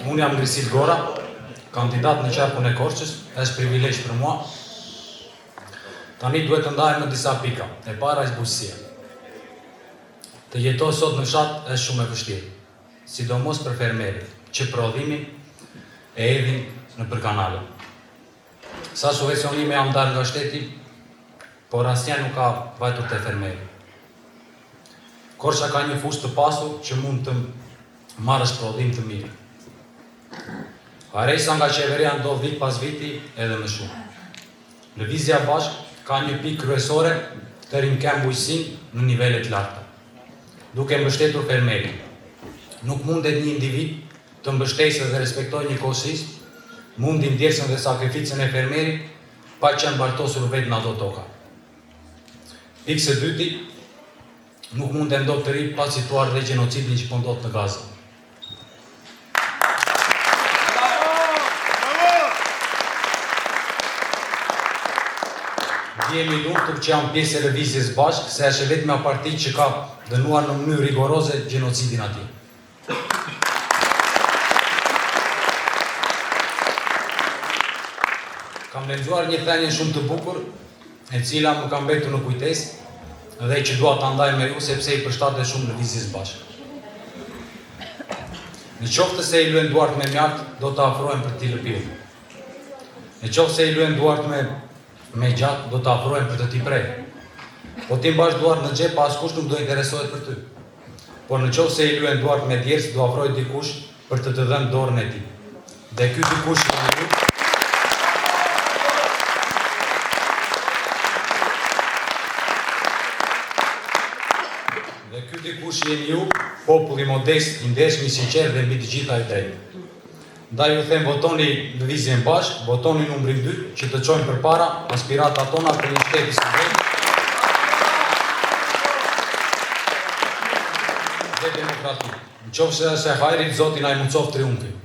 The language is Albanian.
Unë jam Grisil Gora, kandidat në qarkun e Korçës, është privilegj për mua. Tani duhet të ndajmë në disa pika. E para është bujësia. Të jetoj sot në fshat është shumë e vështirë, sidomos për fermerit, që prodhimin e edhin në përkanale. Sa subvencionime jam ndarë nga shteti, por asnjë nuk ka vajtur te fermeri. Korça ka një fushë të pasur që mund të marrësh prodhim të mirë. Haresa nga qeveria ndodh vit pas viti edhe më shumë. Lëvizja bashkë ka një pikë kryesore të rinkem bujësinë në nivele të larta, duke mbështetur fermerin. Nuk mundet një individ të mbështesë dhe respektojë njëkohësisht mundin, ndjesën dhe sakrificën e fermerit pa qenë bartosur vetë në ato toka. Pikë së dyti, nuk mund të ndodhë të ri pa cituar dhe gjenocidin që po ndodh në Gazë. Jemi lumtur që jam pjesë e lëvizjes bashkë, se është vetmja parti që ka dënuar në mënyrë rigoroze gjenocidin atij. Kam lexuar një thënie shumë të bukur, e cila më ka mbetur në kujtesë dhe që dua ta ndaj me ju sepse i përshtatet shumë lëvizjes bashkë. Në qoftë se i lyen duart me mjalt, do të afrohen për t'i lëpirë. Në qoftë se i lyen duart me gjatë, do të afrohen për të t'i prejë. Po ti mbash duart në xhep, askush nuk do interesohet për ty. Por në qoftë se i lyen duart me djersë, do afrohet dikush për të dhënë dorën e tij. Dhe ky dikush jeni ju. Dhe ky dikush jeni ju, populli modest, i ndershëm, i sinqert dhe mbi të gjitha i drejtë. Ndaj ju them, votoni lëvizjen bashkë, votoni numrin 2, që të çojmë përpara aspiratat tona për një shtet i sigurt dhe demokratik. Nëse hajrit, Zoti na i mundsoft triumfin.